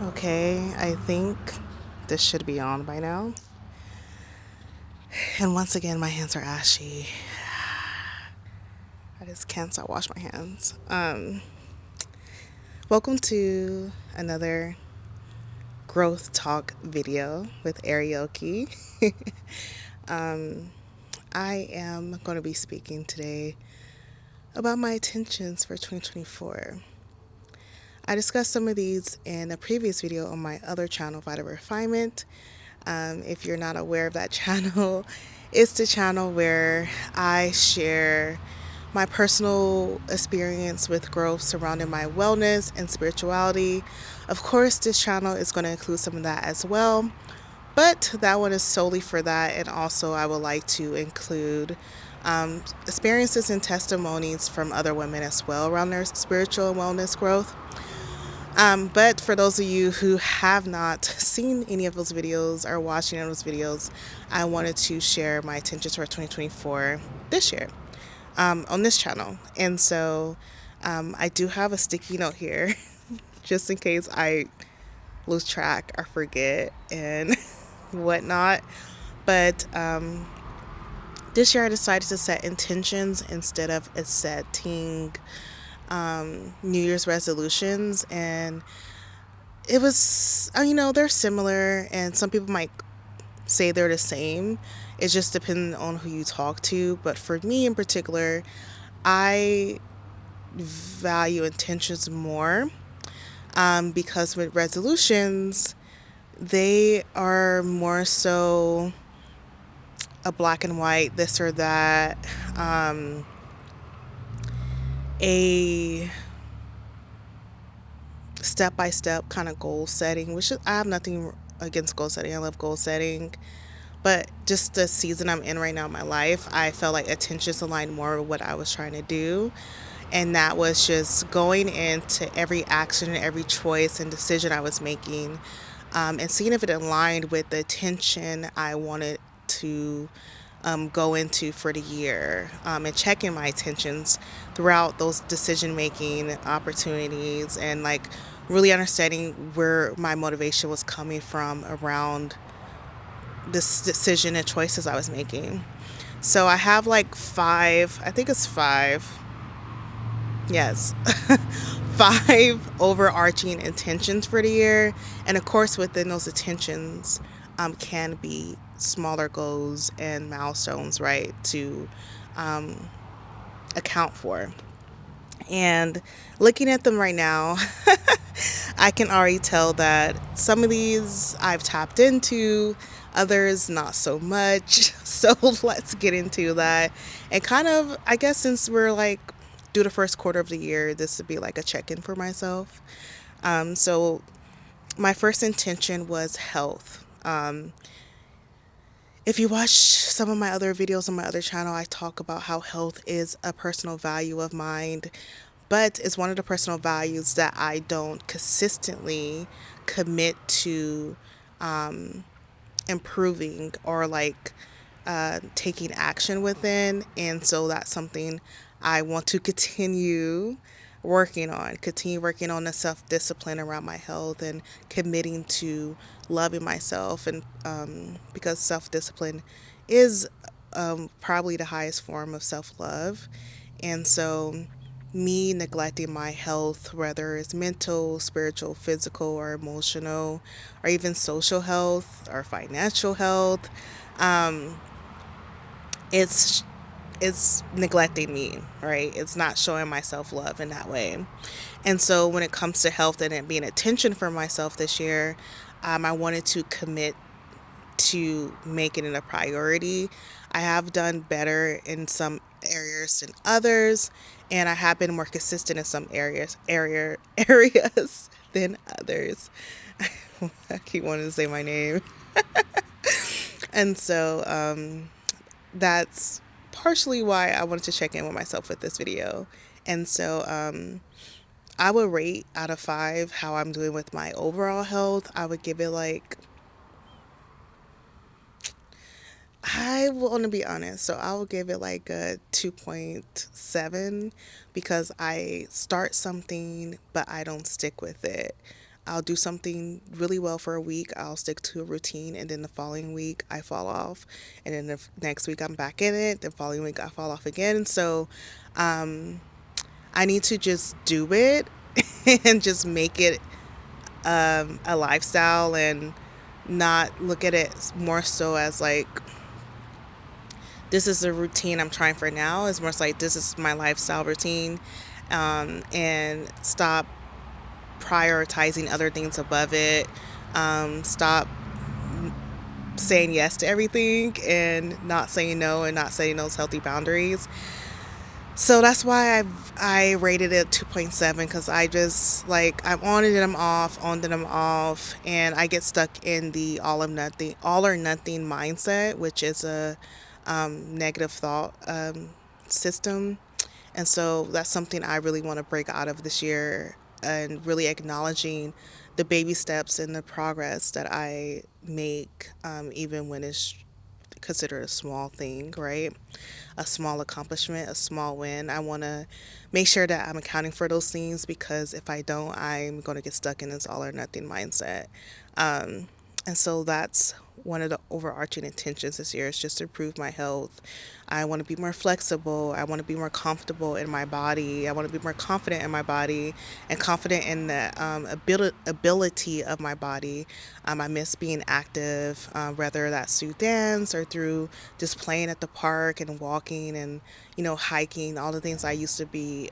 Okay, I think this should be on by now. And once again, my hands are ashy. I just can't stop wash my hands. Welcome to another growth talk video with eareoke. I am going to be speaking today about my intentions for 2024. I discussed some of these in a previous video on my other channel, Vital Refinement. If you're not aware of that channel, it's the channel where I share my personal experience with growth surrounding my wellness and spirituality. Of course, this channel is going to include some of that as well, but that one is solely for that. And also, I would like to include experiences and testimonies from other women as well around their spiritual and wellness growth. But for those of you who have not seen any of those videos or watching any of those videos, I wanted to share my intentions for 2024 this year on this channel. And so I do have a sticky note here just in case I lose track or forget and whatnot. But this year I decided to set intentions instead of setting New Year's resolutions. And it was, they're similar, and some people might say they're the same. It just depends on who you talk to. But for me in particular, I value intentions more because with resolutions, they are more so a black and white, this or that, a step by step kind of goal setting, which is, I have nothing against goal setting. I love goal setting. But just the season I'm in right now in my life, I felt like attentions aligned more with what I was trying to do. And that was just going into every action and every choice and decision I was making, and seeing if it aligned with the attention I wanted to go into for the year, and checking my intentions throughout those decision making opportunities, and like really understanding where my motivation was coming from around this decision and choices I was making. So I have like five, I think it's five, yes, five overarching intentions for the year. And of course, within those intentions, can be smaller goals and milestones, right, to account for. And looking at them right now, I can already tell that some of these I've tapped into, others not so much. So let's get into that. And kind of, I guess, since we're like through the first quarter of the year, this would be like a check in for myself. So my first intention was health. If you watch some of my other videos on my other channel, I talk about how health is a personal value of mine, but it's one of the personal values that I don't consistently commit to improving or like taking action within. And so that's something I want to continue working on the self-discipline around my health and committing to loving myself. And because self-discipline is probably the highest form of self-love. And so me neglecting my health, whether it's mental, spiritual, physical, or emotional, or even social health or financial health, it's it's neglecting me, right? It's not showing myself love in that way. And so when it comes to health and it being attention for myself this year, I wanted to commit to making it a priority. I have done better in some areas than others, and I have been more consistent in some areas than others. I keep wanting to say my name. And so that's partially why I wanted to check in with myself with this video. And so I would rate out of five how I'm doing with my overall health. I would give it like, I want to be honest, so I will give it like a 2.7 because I start something but I don't stick with it. I'll do something really well for a week. I'll stick to a routine, and then the following week I fall off, and then the next week I'm back in it. The following week I fall off again. So I need to just do it and just make it a lifestyle and not look at it more so as like this is the routine I'm trying for now. It's more like this is my lifestyle routine, and stop prioritizing other things above it. Stop saying yes to everything and not saying no and not setting those healthy boundaries. So that's why I rated it 2.7, because I just like I'm on it and I'm off, on and I'm off, and I get stuck in the all or nothing mindset, which is a negative thought system. And so that's something I really want to break out of this year, and really acknowledging the baby steps and the progress that I make, even when it's considered a small thing, right? A small accomplishment, a small win. I want to make sure that I'm accounting for those things, because if I don't, I'm going to get stuck in this all or nothing mindset. And so that's one of the overarching intentions this year, is just to improve my health. I want to be more flexible. I want to be more comfortable in my body. I want to be more confident in my body and confident in the ability of my body. I miss being active, whether that's through dance or through just playing at the park and walking and, hiking, all the things I used to be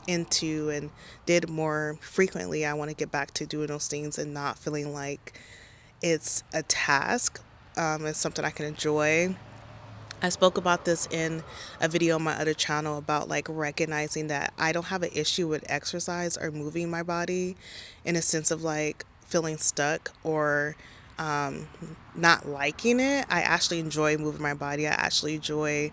into and did more frequently. I want to get back to doing those things and not feeling like it's a task. It's something I can enjoy. I spoke about this in a video on my other channel about like recognizing that I don't have an issue with exercise or moving my body in a sense of like feeling stuck or not liking it. I actually enjoy moving my body. I actually enjoy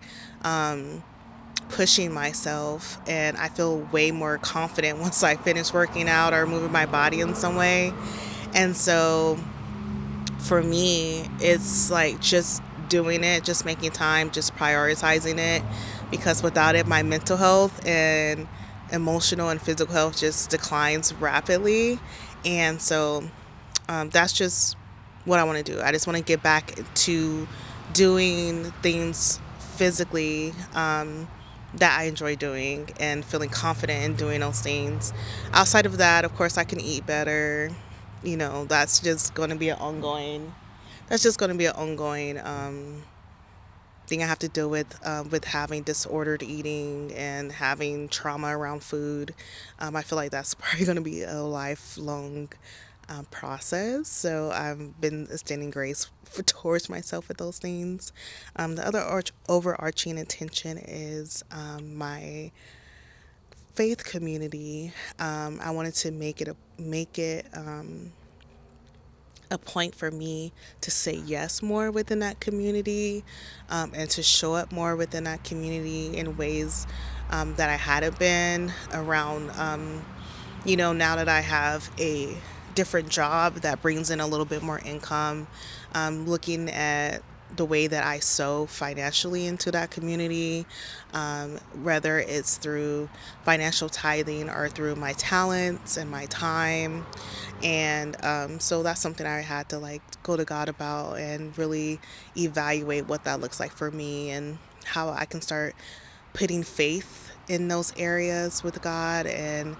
pushing myself, and I feel way more confident once I finish working out or moving my body in some way. And so for me, it's like just doing it, just making time, just prioritizing it, because without it, my mental health and emotional and physical health just declines rapidly. And so that's just what I want to do. I just want to get back to doing things physically that I enjoy doing and feeling confident in doing those things. Outside of that, of course, I can eat better. That's just going to be an ongoing. That's just going to be an ongoing thing I have to deal with having disordered eating and having trauma around food. I feel like that's probably going to be a lifelong process. So I've been extending grace towards myself with those things. The other overarching intention is my faith community. I wanted to make it a point for me to say yes more within that community, and to show up more within that community in ways that I hadn't been around. Now that I have a different job that brings in a little bit more income, looking at the way that I sow financially into that community, whether it's through financial tithing or through my talents and my time. And so that's something I had to like go to God about and really evaluate what that looks like for me and how I can start putting faith in those areas with God, and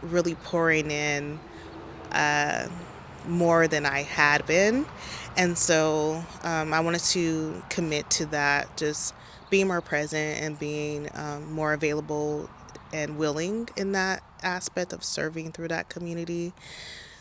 really pouring in more than I had been. And so I wanted to commit to that, just being more present and being more available and willing in that aspect of serving through that community.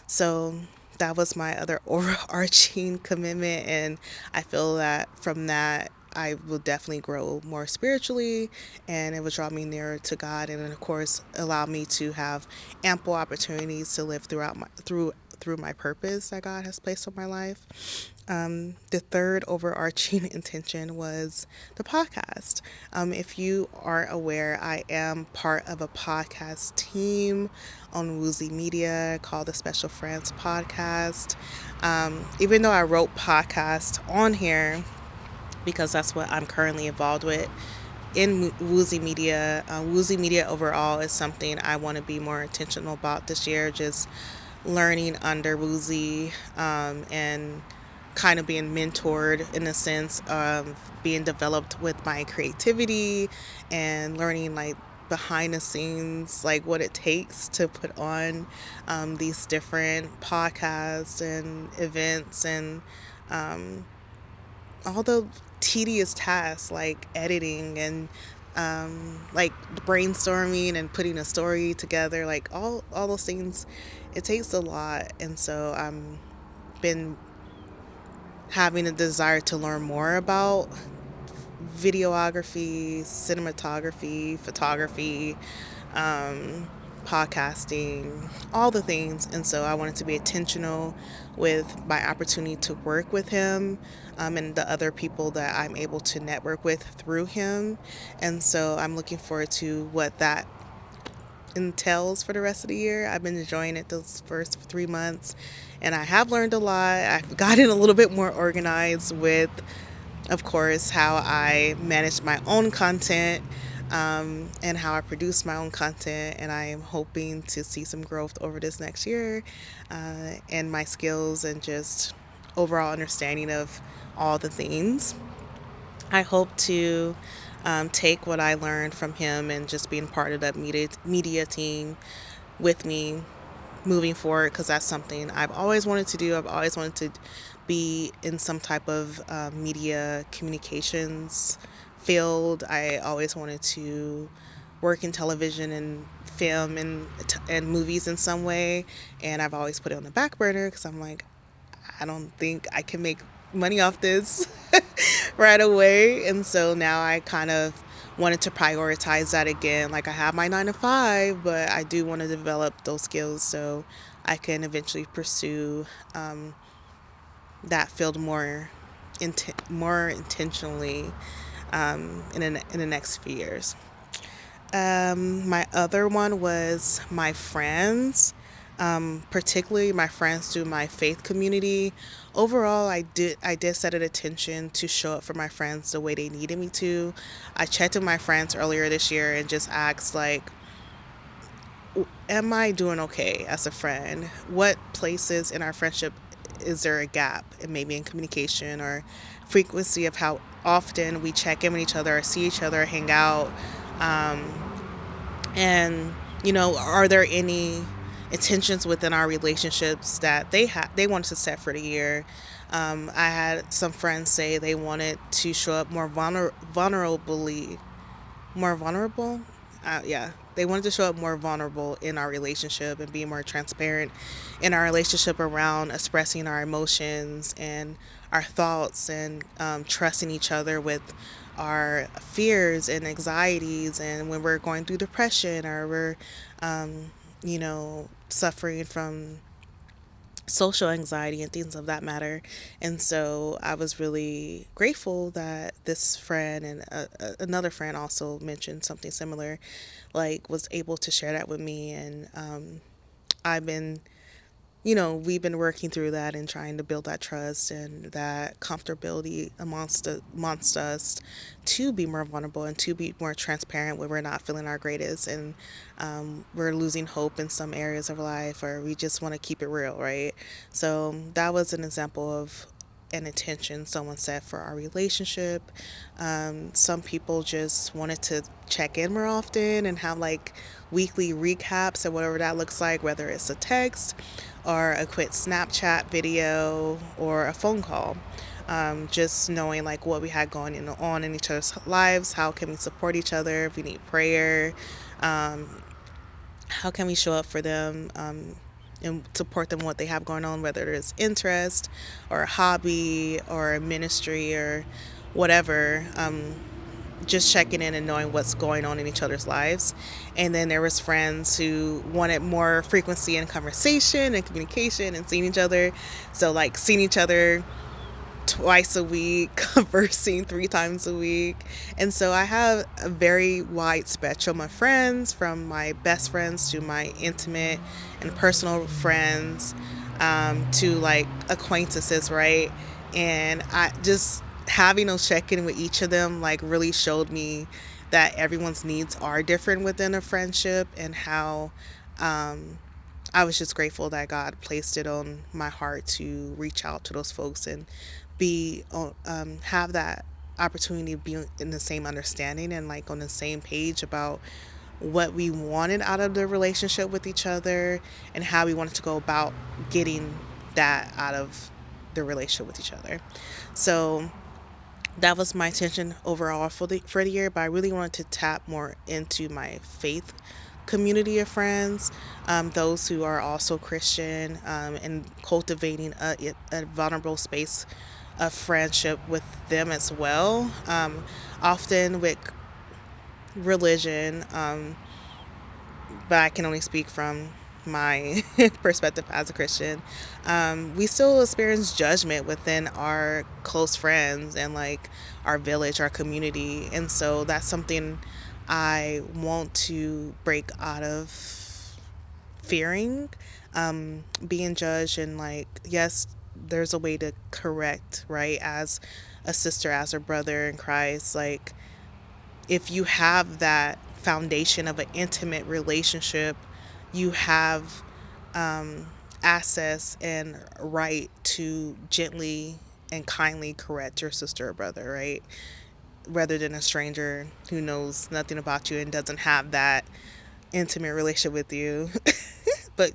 So that was my other overarching commitment. And I feel that from that, I will definitely grow more spiritually, and it will draw me nearer to God, and of course allow me to have ample opportunities to live through my purpose that God has placed on my life. The third overarching intention was the podcast. If you aren't aware, I am part of a podcast team on Woozy Media called the Special Friends Podcast. Even though I wrote podcast on here, because that's what I'm currently involved with, in Woozy Media. Woozy Media overall is something I want to be more intentional about this year, just learning under Woozy, and kind of being mentored in the sense of being developed with my creativity and learning like behind the scenes, like what it takes to put on these different podcasts and events, and all the tedious tasks like editing and like brainstorming and putting a story together, like all those things. It takes a lot, and so I'm been having a desire to learn more about videography, cinematography, photography, um, podcasting, all the things. And so I wanted to be intentional with my opportunity to work with him, and the other people that I'm able to network with through him. And so I'm looking forward to what that entails for the rest of the year. I've been enjoying it those first 3 months, and I have learned a lot. I've gotten a little bit more organized with, of course, how I manage my own content, and how I produce my own content. And I am hoping to see some growth over this next year, and my skills and just overall understanding of all the things. I hope to take what I learned from him and just being part of that media team with me moving forward, because that's something I've always wanted to do. I've always wanted to be in some type of media communications field. I always wanted to work in television and film and movies in some way, and I've always put it on the back burner because I'm like, I don't think I can make money off this right away. And so now I kind of wanted to prioritize that again. Like, I have my 9 to 5, but I do want to develop those skills so I can eventually pursue that field more intentionally, in the next few years. My other one was my friends, particularly my friends through my faith community. Overall, I did set an intention to show up for my friends the way they needed me to. I checked with my friends earlier this year and just asked, like, am I doing okay as a friend? What places in our friendship is there a gap? And maybe in communication or frequency of how often we check in with each other or see each other, hang out. And are there any intentions within our relationships that they wanted to set for the year? I had some friends say they wanted to show up more vulnerable. Yeah, they wanted to show up more vulnerable in our relationship and be more transparent in our relationship around expressing our emotions and our thoughts, and trusting each other with our fears and anxieties, and when we're going through depression or we're suffering from social anxiety and things of that matter. And so I was really grateful that this friend and another friend also mentioned something similar, like was able to share that with me. And I've been we've been working through that and trying to build that trust and that comfortability amongst us to be more vulnerable and to be more transparent when we're not feeling our greatest, and we're losing hope in some areas of life, or we just want to keep it real, right? So that was an example of an intention someone set for our relationship. Some people just wanted to check in more often and have like weekly recaps or whatever that looks like, whether it's a text or a quick Snapchat video or a phone call. Just knowing like what we had going on in each other's lives, how can we support each other if we need prayer, how can we show up for them, and support them what they have going on, whether it's interest or a hobby or a ministry or whatever. Just checking in and knowing what's going on in each other's lives. And then there was friends who wanted more frequency in conversation and communication and seeing each other. So like seeing each other twice a week, conversing 3 times a week. And so I have a very wide spectrum of friends, from my best friends to my intimate and personal friends, to like acquaintances, right? And I just having those check in with each of them like really showed me that everyone's needs are different within a friendship, and how um, I was just grateful that God placed it on my heart to reach out to those folks and have that opportunity to be in the same understanding and like on the same page about what we wanted out of the relationship with each other and how we wanted to go about getting that out of the relationship with each other. So that was my intention overall for the year, but I really wanted to tap more into my faith community of friends, those who are also Christian, and cultivating a vulnerable space of friendship with them as well. Often with religion, but I can only speak from my perspective as a Christian. We still experience judgment within our close friends and like our village, our community. And so that's something I want to break out of fearing, being judged. And like, yes, there's a way to correct, right? As a sister, as a brother in Christ, like if you have that foundation of an intimate relationship, you have access and right to gently and kindly correct your sister or brother, right? Rather than a stranger who knows nothing about you and doesn't have that intimate relationship with you, but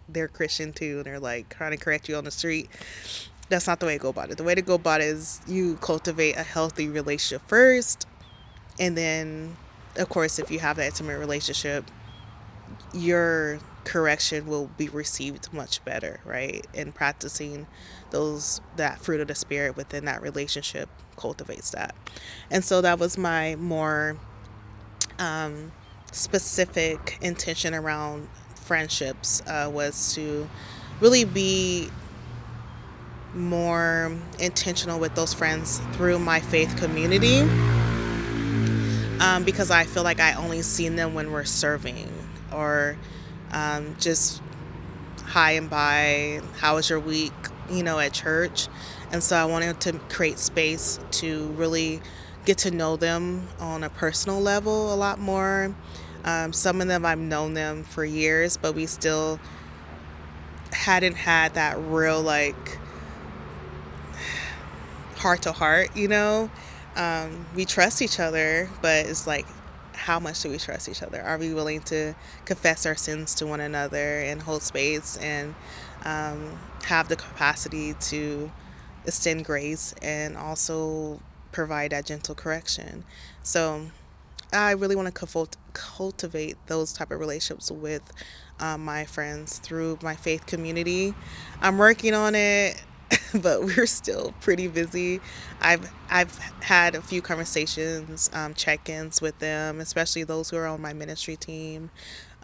they're Christian too, and they're like trying to correct you on the street. That's not the way to go about it. The way to go about it is you cultivate a healthy relationship first, and then, of course, if you have that intimate relationship, your correction will be received much better, right? And practicing that fruit of the spirit within that relationship cultivates that. And so that was my more specific intention around friendships, was to really be more intentional with those friends through my faith community, because I feel like I only seen them when we're serving or just hi and bye, how was your week, at church. And so I wanted to create space to really get to know them on a personal level a lot more. Some of them I've known them for years, but we still hadn't had that real like heart to heart, we trust each other, but it's like, how much do we trust each other? Are we willing to confess our sins to one another and hold space and have the capacity to extend grace and also provide that gentle correction? So I really want to cultivate those type of relationships with my friends through my faith community. I'm working on it, but we're still pretty busy. I've had a few conversations, check-ins with them, especially those who are on my ministry team.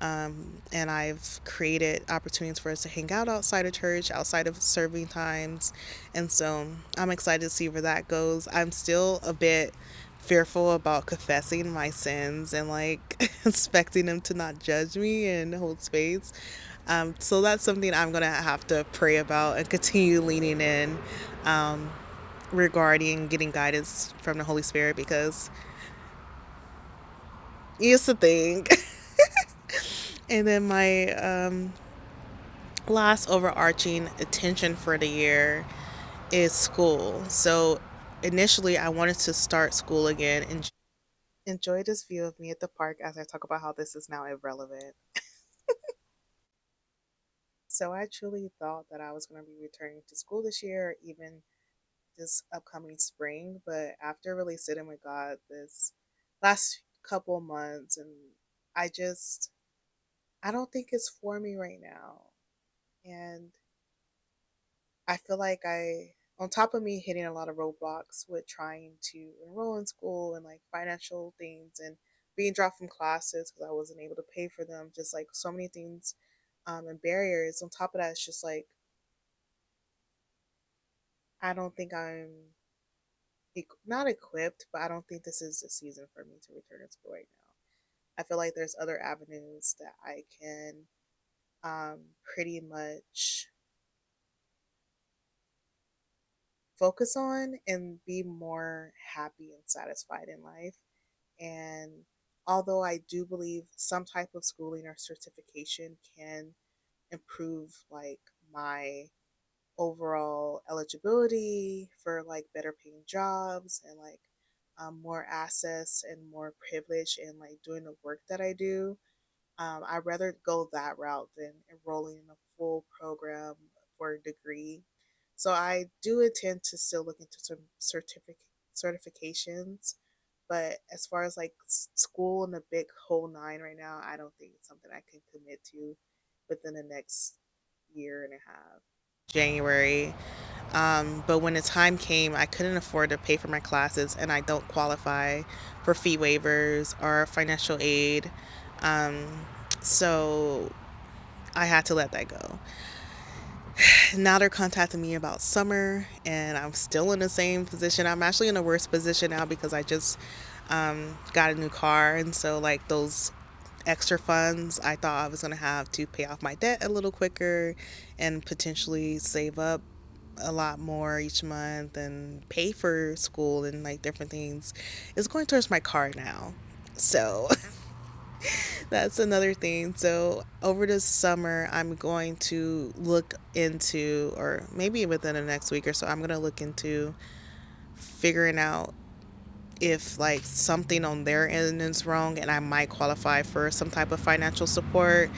And I've created opportunities for us to hang out outside of church, outside of serving times. And so I'm excited to see where that goes. I'm still a bit fearful about confessing my sins and like expecting them to not judge me and hold space. So that's something I'm going to have to pray about and continue leaning in, um, regarding getting guidance from the Holy Spirit, because it's the thing. And then my last overarching attention for the year is school. So initially, I wanted to start school again and enjoy this view of me at the park as I talk about how this is now irrelevant. So I truly thought that I was going to be returning to school this year, or even this upcoming spring. But after really sitting with God this last couple months, and I just, I don't think it's for me right now. And I feel like on top of me hitting a lot of roadblocks with trying to enroll in school and like financial things and being dropped from classes because I wasn't able to pay for them, just like so many things, and barriers. On top of that, it's just like, I don't think I'm not equipped, but I don't think this is a season for me to return to school right now. I feel like there's other avenues that I can pretty much focus on and be more happy and satisfied in life. And although I do believe some type of schooling or certification can improve like my overall eligibility for like better paying jobs and like more access and more privilege in like doing the work that I do. I'd rather go that route than enrolling in a full program for a degree. So I do intend to still look into some certifications, but as far as like school and the big whole nine right now, I don't think it's something I can commit to within the next year and a half. January. But when the time came, I couldn't afford to pay for my classes, and I don't qualify for fee waivers or financial aid. Um, so I had to let that go. Now they're contacting me about summer, and I'm still in the same position. I'm actually in a worse position now because I just got a new car, and so like those extra funds, I thought I was going to have to pay off my debt a little quicker and potentially save up a lot more each month and pay for school and like different things. It's going towards my car now. So that's another thing. So over this summer, I'm going to look into, or maybe within the next week or so, I'm going to look into figuring out if like something on their end is wrong and I might qualify for some type of financial support.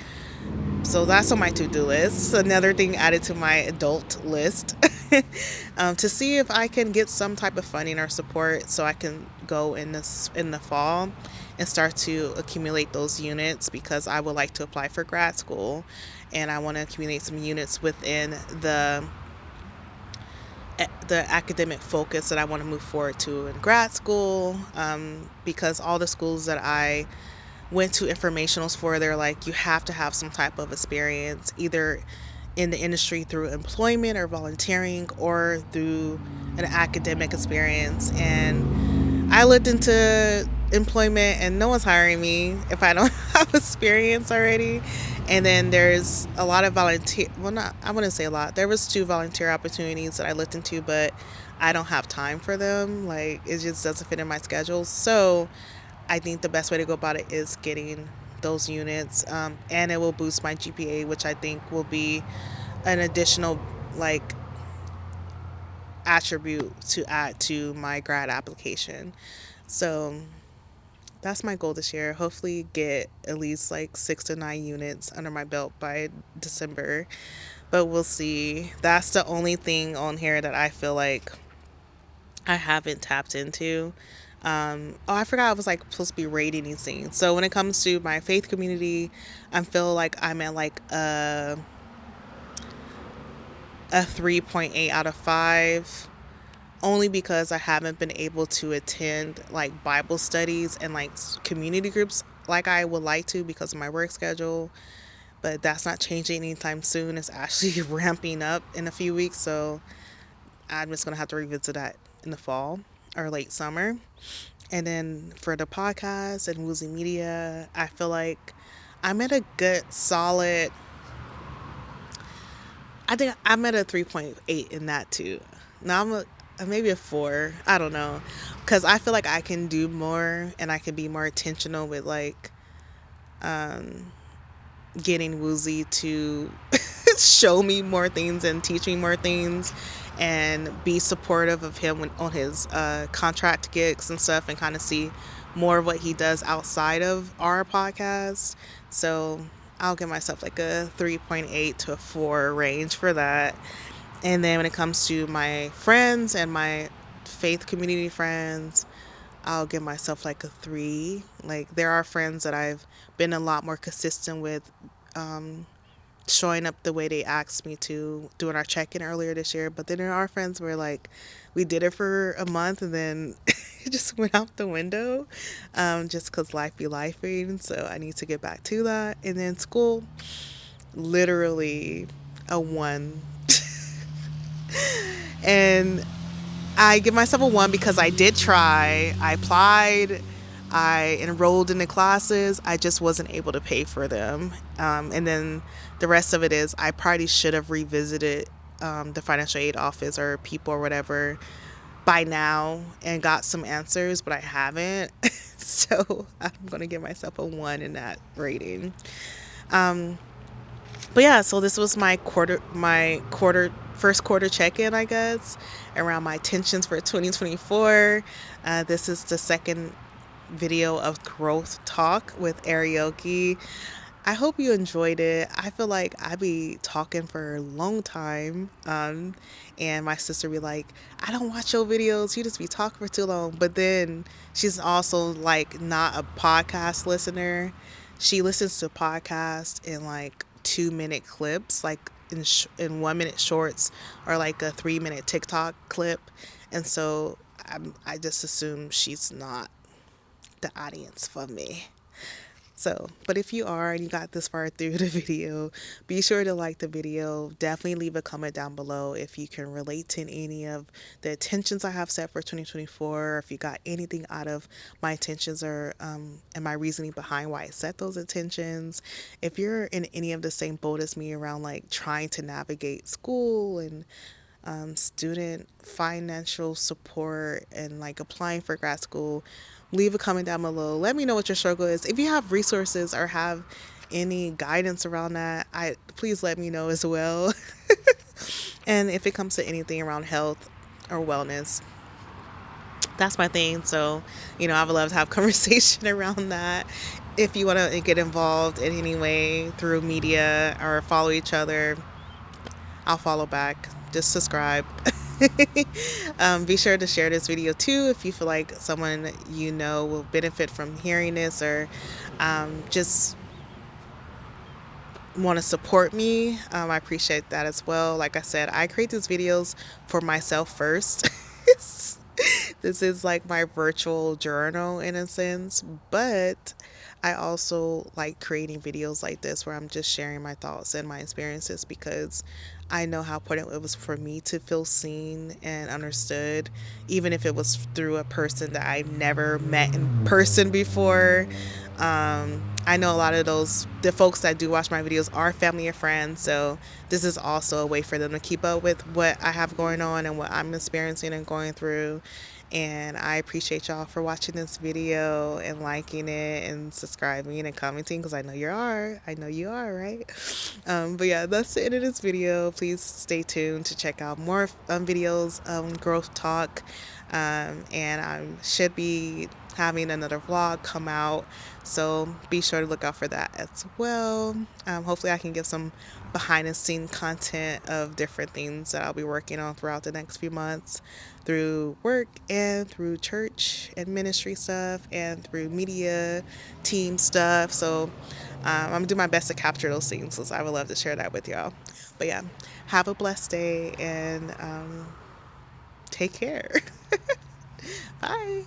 So that's on my to-do list. Another thing added to my adult list to see if I can get some type of funding or support so I can go in the fall and start to accumulate those units because I would like to apply for grad school and I want to accumulate some units within the academic focus that I want to move forward to in grad school, because all the schools that I went to informationals for, they're like, you have to have some type of experience either in the industry through employment or volunteering or through an academic experience. And I looked into employment and no one's hiring me if I don't have experience already. And then there's a lot of volunteer, well, not, I wouldn't say a lot. There was 2 volunteer opportunities that I looked into, but I don't have time for them. Like, it just doesn't fit in my schedule. So I think the best way to go about it is getting those units, and it will boost my GPA, which I think will be an additional like attribute to add to my grad application. So that's my goal this year. Hopefully, get at least like 6 to 9 units under my belt by December. But we'll see. That's the only thing on here that I feel like I haven't tapped into. Oh, I forgot I was like supposed to be rating these things. So when it comes to my faith community, I feel like I'm at like a 3.8 out of 5, only because I haven't been able to attend like Bible studies and like community groups like I would like to because of my work schedule. But that's not changing anytime soon. It's actually ramping up in a few weeks. So I'm just going to have to revisit that in the fall or late summer. And then for the podcast and Woozy Media, I feel like I'm at a good solid, I think I'm at a 3.8 in that too. Now maybe a 4. I don't know. Because I feel like I can do more and I can be more intentional with like getting Woozy to show me more things and teach me more things and be supportive of him on his contract gigs and stuff and kind of see more of what he does outside of our podcast. So I'll give myself like a 3.8 to a 4 range for that. And then when it comes to my friends and my faith community friends, I'll give myself like a 3. Like, there are friends that I've been a lot more consistent with, showing up the way they asked me to, doing our check-in earlier this year. But then there are friends where like we did it for a month and then it just went out the window, just because life be lifing. So I need to get back to that. And then school, literally a 1. And I give myself a 1 because I did try. I applied. I enrolled in the classes. I just wasn't able to pay for them. And then the rest of it is I probably should have revisited the financial aid office or people or whatever by now and got some answers, but I haven't. So So I'm going to give myself a 1 in that rating. Um, but yeah, so this was first quarter check-in, I guess, around my intentions for 2024. This is the second video of growth talk with eareoke. I hope you enjoyed it. I feel like I be talking for a long time. And my sister be like, I don't watch your videos. You just be talking for too long. But then she's also like not a podcast listener. She listens to podcasts in like 2 minute clips, like in 1 minute shorts, or like a 3 minute TikTok clip. And so I just assume she's not the audience for me. So, but if you are and you got this far through the video, be sure to like the video. Definitely leave a comment down below if you can relate to any of the intentions I have set for 2024, or if you got anything out of my intentions, or and my reasoning behind why I set those intentions. If you're in any of the same boat as me around like trying to navigate school and student financial support and like applying for grad school, leave a comment down below. Let me know what your struggle is. If you have resources or have any guidance around that, please let me know as well. And if it comes to anything around health or wellness, that's my thing. So, I would love to have conversation around that. If you want to get involved in any way through media or follow each other, I'll follow back. Just subscribe. Be sure to share this video too if you feel like someone you know will benefit from hearing this, or just want to support me. I appreciate that as well. Like I said, I create these videos for myself first. This is like my virtual journal in a sense, but I also like creating videos like this where I'm just sharing my thoughts and my experiences, because I know how important it was for me to feel seen and understood, even if it was through a person that I've never met in person before. I know a lot of the folks that do watch my videos are family and friends, so this is also a way for them to keep up with what I have going on and what I'm experiencing and going through. And I appreciate y'all for watching this video and liking it and subscribing and commenting, because I know you are. I know you are, right? But yeah, that's the end of this video. Please stay tuned to check out more videos, growth talk. And I should be having another vlog come out, so be sure to look out for that as well. Hopefully I can give some behind the scene content of different things that I'll be working on throughout the next few months, through work and through church and ministry stuff and through media team stuff. So I'm gonna do my best to capture those things, so I would love to share that with y'all. But yeah, have a blessed day, and take care. Bye.